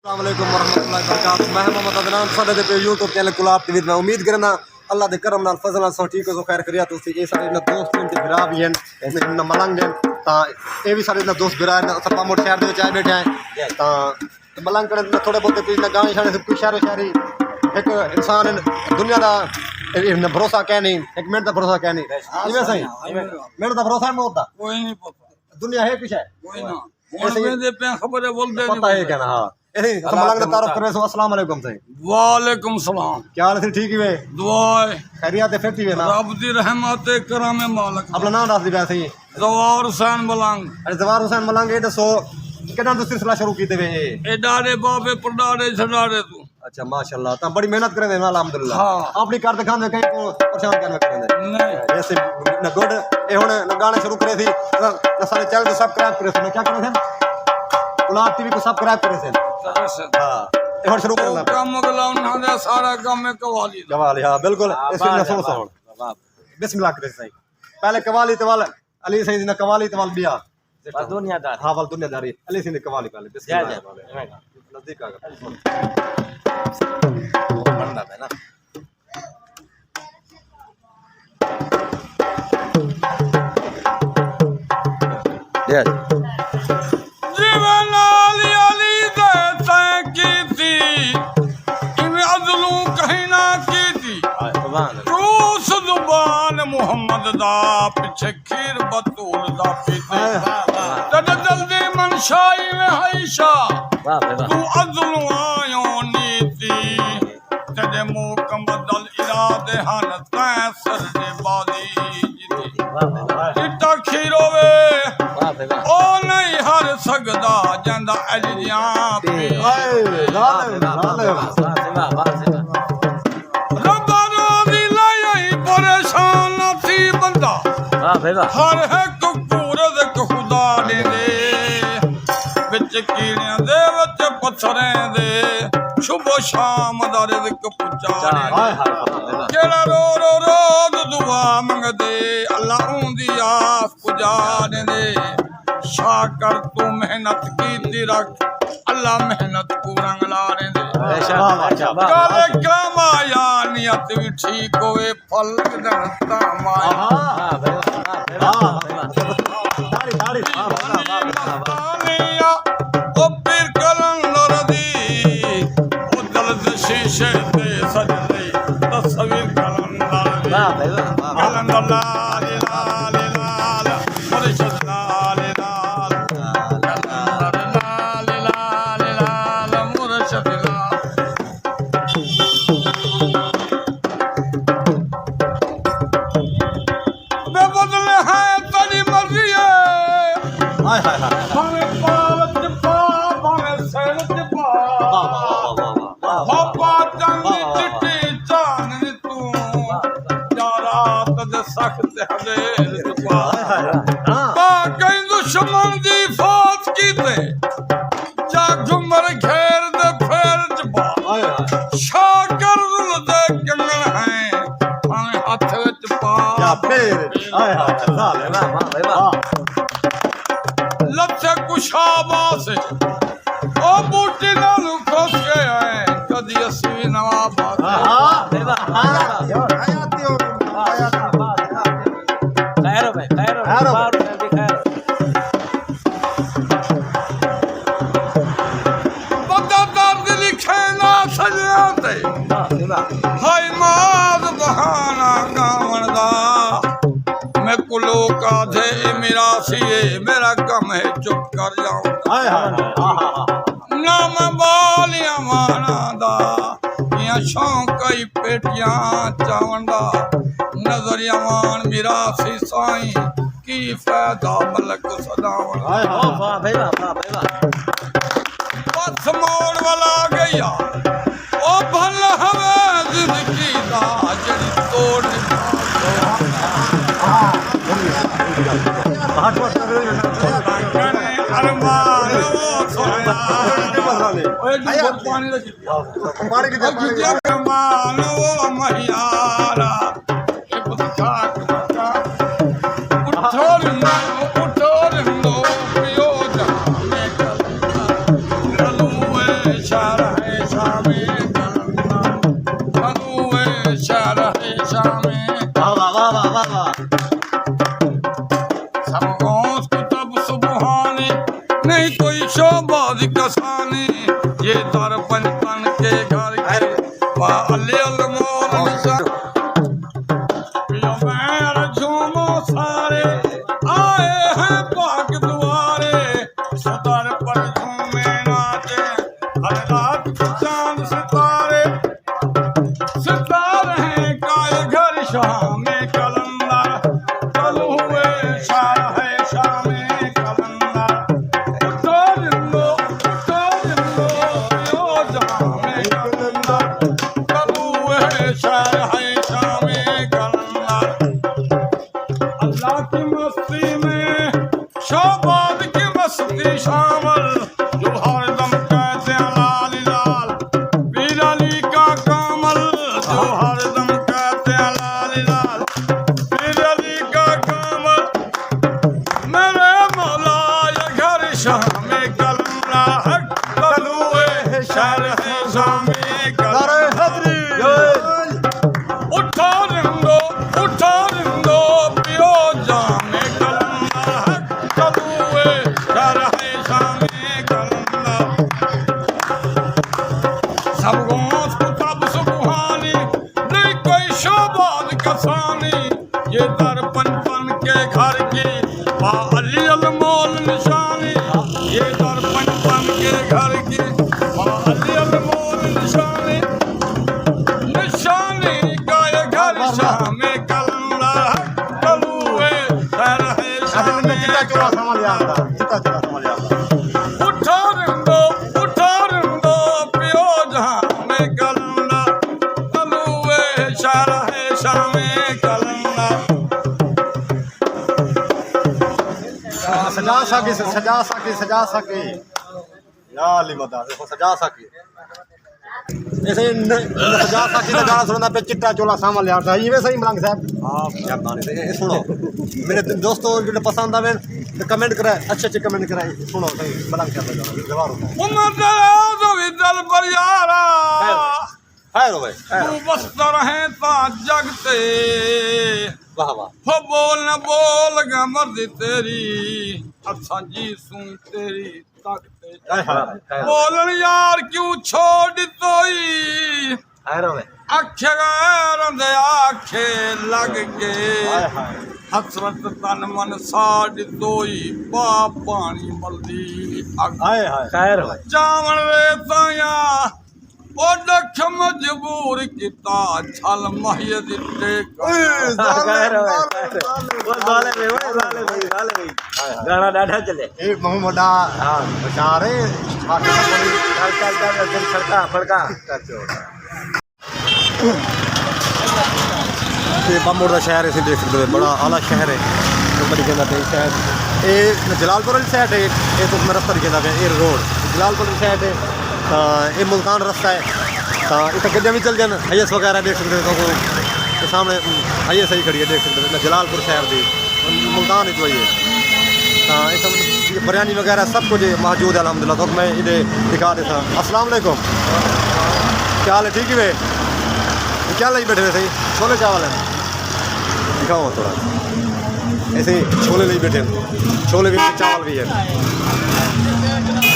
अस्सलाम वालेकुम वरहमतुल्लाहि वबरकातुहू। मैं मोहम्मद अदनान साडे ते यूट्यूब चैनल गुलाब टीवी मैं उम्मीद करना अल्लाह दे करम नाल फजल नाल ठीक हो खैर करिया तुसी ये सारे ना दोस्त ने भिरा भी हैं ना मलंग हैं ता ये भी सारे ना दोस्त भिरा हैं सपा मोट शहर दे विच आए बैठे हैं ता मलंग कने थोड़े बहुत कुछ ना गाँव शाने से कुछ शहर शायरी एक इंसान दुनिया दा भरोसा क्या नहीं एक मिनट का भरोसा क्या नहीं इवें सही मिनट का भरोसा है मौत दा कोई नहीं पता दुनिया है कुछ है कोई ना बोलते पे खबर है बोलते पता है क्या ना हाँ मलंग तारुफ करे सो अस्सलाम वालेकुम सही वालेकुम सलाम क्या हाल है ठीक ही वे दुआए खैरियत है फिर ठीक है ना रब दी रहमत करम मालिक अपना नाम दस दी वैसे ही जवार हुसैन मलंग अरे जवार हुसैन मलंग ये दसो कितना तो सिलसिला शुरू कीते वे ए डारे बाबे पड़ाड़े छड़ाड़े तू अच्छा माशाल्लाह ता बड़ी मेहनत करे ना अल्हम्दुलिल्लाह हाँ। अपनी कर दिखाने कहीं को परेशान करने करे नहीं ऐसे न गुड ए हुन न गाने शुरू करे थी न सारे चैनल को सब्सक्राइब करे थे क्या करे थे गुलाब टीवी को सब्सक्राइब करे थे हां ए हुन शुरू करना काम अगला उन्हां दे सारा काम में कवाली दा कवाली हां बिल्कुल इसमें न सुन बिस्मिल्लाह करे सही पहले कवाली तवाल अली सही ने कवाली तवाल बिया दुनियादार हाँ वाल दुनियादारी अली सिंह ने कवाली पहले बिस्मिल्लाह नजदीक आ गया बंदा है ना जीवन अली अली दे तय की थी इमे अजलू कहीं ना की थी रूस जुबान मोहम्मद दा पिछे खीर बतूल दा पीते तद जल्दी मनशाई में हैशा तू अजलू आयो नीति तेरे मुकम्मल इरादे हन तै सर दे बादी जीती चिट्टा खीरो वे ओ नहीं हर सकदा जंदा अलियां पे रब्बानो दी लाई परेशान थी बंदा हर एक पूरद खुदा दे विच कीड़ियां दे विच पत्थरें दे सुबह शाम दा रिज़्क़ पुचारे केड़ा रो रो रोज दुआ मंगदे अल्लाह उंदी आस पुजारे दे शाकर तू मेहनत कीती रख अल्लाह मेहनत को रंग लारे दे कल कमाया नियत भी ठीक होए फल दरता माया ओ पीर कलंदर दी ओ दर्द शीशे पे सजदे तस्वीर कलंदर कलंदर लाल लाल लाल मुर्शिद लाल लाल कलंदर लाल लाल लाल मुर्शिद लाल बेबदल है तेरी मर्जी है हाय हाय हाय भावे पावत पा भावे सैलत पा बाबा चंगी चिट्टी चांदनी तू रात दे सख्त हदेर पा कई दुश्मन दी फौज कीते जा घुमर घेर दे फेर चपा शाकर रुल दे कंगन है भावे हाथ विच पा क्या फिर हाय हाय साले ना वाह लच्छे कुशाबा से ओ बूटी नालू खोस के आए कदी असवी नवाब बंदा दर्द लिखे ना सजना ते हाय माद बहाना गावन दा मैं कुलो का थे मेरा सीए मेरा कम है चुप कर जाऊं हाय हाय नाम बालिया माना दा या शौक कई पेटियां चावन दा नजरिया मान मेरा सी साईं की फायदा मलक सदावन हाय हाय पथ मोड़ वाला गया ओ भल हवे जिंदगी दा जड़ी तोड़ अरमान वो सोया ओए पानी लगी अरमान वो महियारा एक खाक उठो लो पियो जा मैं कल शहर है शामे कलंदर कलुए शहर है शामे वाह वाह वाह वाह वाह वाह। सब गौस कुतब सुबहानी नहीं कोई शोबाज कसानी ये दर पंचतन के घर के वाले अलमोल निशान पियो मैर झूमो सारे आए हैं पाक दुआरे सदर पर झूमे नाचे हर रात चांद सितारे सितारे हैं काय घर शामे कलंदर कल हुए शाह है शामे कलंदर उठो जिंदो यो जामे कलंदर कल हुए शाह है शामे कलंदर अल्लाह की मस्ती में शोबाद की मस्ती शामिल जो हरदम कहते हैं लाल लाल पीर अली का कामल जो हरदम कहते हैं लाल लाल पीर अली का कामल मेरे मौला ये घर शामे कलंदर कलुए शहर है शामे नारे कलंदर हैदरी। उठो रिंदो पियो जामे कलंदर कलुए शहर है शामे कलंदर सब गौस कुतब सुबहानी नहीं कोई शोबाद कसानी ये दर पंचतन के घर की अली अलमोल निशानी ये दर पंचतन के घर की अली अलमोल निशानी निशानी का ये घर शामे कलंदर कलुए शहर है शामे चिट्टा चोला सामान लिया था, चिट्टा चोला सामान लिया था। उठो रिंदो पियो जामे कलंदर कलुए शहर है शामे कलंदर सजा सके या अली मदा देखो सजा सके ऐसे सजा सके तो गाना सुनना पे चिट्टा चोला सामान ले आता है ये वैसे ही मलंग साहब आप क्या गाने से ये सुनो मेरे दोस्तों जो पसंद आवे तो कमेंट कराए अच्छे कमेंट कराए सुनो सही मलंग क्या बजा जवाब होता है उमर दराज विदल पर यारा खैर हो भाई तू बसता रहे ता जगते वाह वाह हो बोल न बोल गा मर्दी तेरी अच्छा जी सुन तेरी ताकते बोलन यार क्यों छोड़ तोई खैर हो भाई आखे गैर दे आखे लग के हसरत तन मन साड़ तोई पा पानी मलदी हाय हाय खैर हो भाई जावन रे ताया ओ दख मजबूर किता छल महिय दिते गाना डाढ़ा चले एक मोहम्मद हां बेचारे फड़का फड़का ये बमोड़ का शहर इसे देख सकते हो बड़ा आला शहर है तो बड़ी कहना है शहर ये जलालपुर वाली साइड है ये तो मेरा रस्ता कहना है ये रोड जलालपुर वाली साइड है ये मुल्तान रास्ता है इतना गड्डियाँ भी चल जाए हयस वगैरह देख सकते हो तो सामने हयस सही खड़ी है देख सकते हो जलालपुर शहर दी मुल्तान ही तो है इतना बिरयानी वगैरह सब कुछ मौजूद है अलहमदिल्ला तो मैं इधर दिखा देता अस्सलाम वालेकुम क्या हाल है ठीक है क्या लाई बैठे थे सही छोले चावल है दिखाओ थोड़ा ऐसे ही छोले ले बैठे छोले भी चावल भी है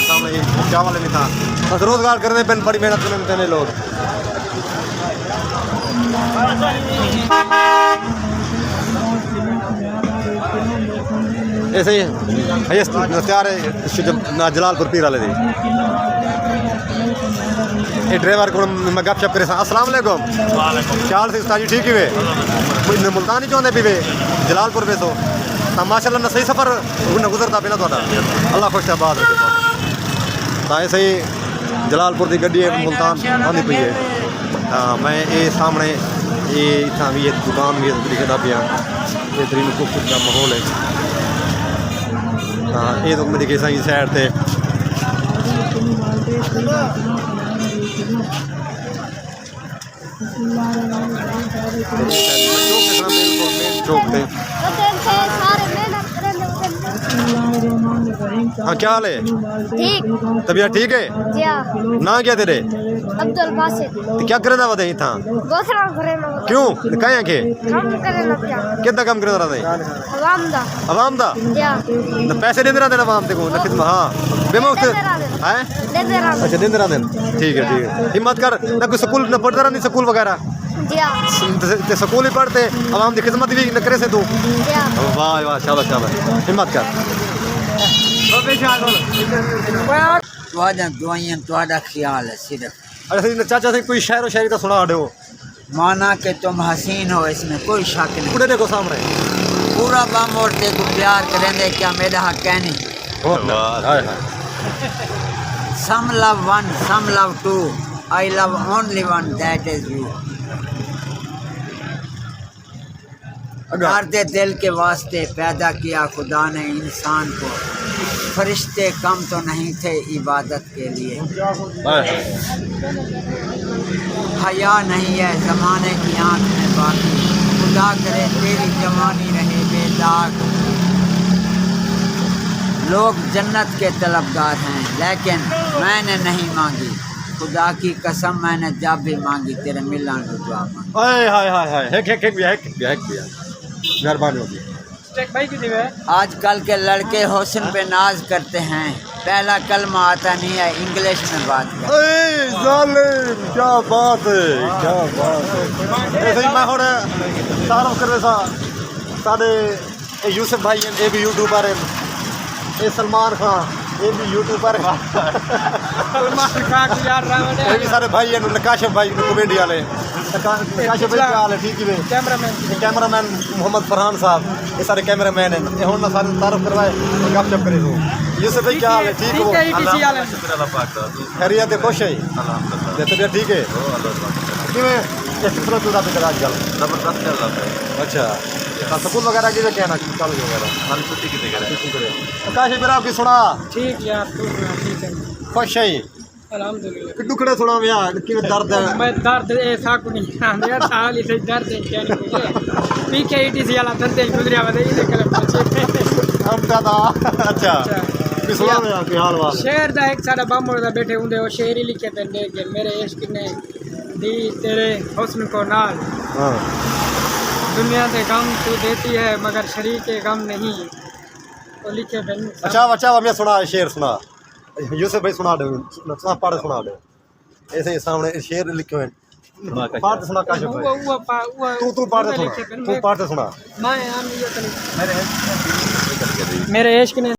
सामने ही चावल नहीं था बस रोजगार करने पर बड़ी मेहनत करने लोग ऐसे ही तैयार है जलालपुर पीर वाले दी ये ड्राइवर को मैं गप शप करे अस्सलाम वालेकुम चाल से उस्ताद जी ठीक है कोई मुल्तान ही चाहते पीवे जलालपुर पे तो माशाल्लाह ना सही सफ़र उन्हें गुजरता पे ना थोड़ा अल्लाह खुश आबाद रखे तो ऐसे ही जलालपुर की गड्डी मुल्तान आँधी पी है हाँ मैं ये सामने ये इतना भी ये दुकान भी दिखता पिया बेहतरीन खूबसूरत का माहौल है हाँ ये तो मैं दिखे सही साइड से चौक पे हाँ क्या हाल है? ठीक तबीयत ठीक है? क्या ना क्या तेरे? अब्दुल बासित तो क्या करे था इतना? दूसरा करे ना क्यों कहे के काम करे ना क्या कितना काम करे रहा था? हवाम दा आवाम दा क्या ना पैसे दे रहा था आवाम को ना खिदमत हाँ बेमुफ्त है दे दे रहा अच्छा दिन दिन ठीक है हिम्मत कर ना कोई स्कूल न पढ़ता रहा नहीं स्कूल वगैरह क्या ते स्कूल ही पढ़ते आवाम की खिदमत भी न करे से तू क्या वाह वाह शाबाश शाबाश हिम्मत कर तुहाडा दुआइयां तुहाडा ख्याल है सिर्फ अच्छा चाचा से कोई शायरो शायरी तो सुना दो माना कि तुम हसीन हो इसमें कोई शक नहीं पूरे देखो सामने पूरा बम औरते को प्यार करेंगे क्या मेरा हक है नहीं hi some love one some love two I love only one that is you दर्द दिल के वास्ते पैदा किया खुदा ने इंसान को फरिश्ते कम तो नहीं थे इबादत के लिए हया नहीं है ज़माने की आँख में बाकी खुदा करे तेरी जवानी रहे बेदाग लोग जन्नत के तलबगार हैं लेकिन मैंने नहीं मांगी खुदा की कसम मैंने जब भी मांगी तेरे मिलन को दुआ मांगी हाय हाय हाय हाय हेक मेहरबानी होगी आजकल के लड़के हुस्न पे नाज करते हैं पहला कलमा आता नहीं है इंग्लिश में बात कर जालिम क्या बात है ऐसे ही मैं हुण तारुफ कर रहा साडे यूसुफ भाई हैं ये भी यूट्यूबर हैं ये सलमान खान ये भी यूट्यूबर है ये भी सारे भाई हैं नकाशफ भाई कॉमेडी वाले नकाशफ भाई क्या हाल है ठीक है कैमरामैन मोहम्मद फरहान साहब ये सारे कैमरामैन हैं ये हुण सारे तारुफ करवाए गपशप करे तो यूसुफ भाई क्या हाल है ठीक हो खैरियत है खुश है तबीयत ठीक है किस तरह चल रहा है आजकल जबरदस्त चल रहा है अच्छा स्कूल वगैरह की कहना कॉलेज वगैरह हर छुट्टी की जगह आकाश मेरा आपकी सुना ठीक यार तू ठीक है खुश है अल्हम्दुलिल्लाह किड्डू खड़े सुना मैं यार कि दर्द है मैं दर्द ऐसा को नहीं आंदे साल इसे दर्द है क्या नहीं मुझे पीके ईटीसी वाला दर्द है गुजरिया बताइए निकल पहुंचे हम दादा अच्छा भी सुना मैं आपकी हाल वाल शेर दा एक सारा बम दा बैठे हुंदे वो शेर ही लिखे पेंदे कि मेरे इश्क ने दी तेरे हुस्न को नाल हां दुनिया से गम तू देती है मगर शरीक गम नहीं तो लिखे पेंदे अच्छा मैं सुना शेर सुना यूसुफ भाई सुना दो सुना पढ़ सुना दो ऐसे ही सामने शेर लिखे हुए पाठ सुना काशिफ भाई तू पाठ सुना तू पाठ सुना मैं मेरे इश्क ने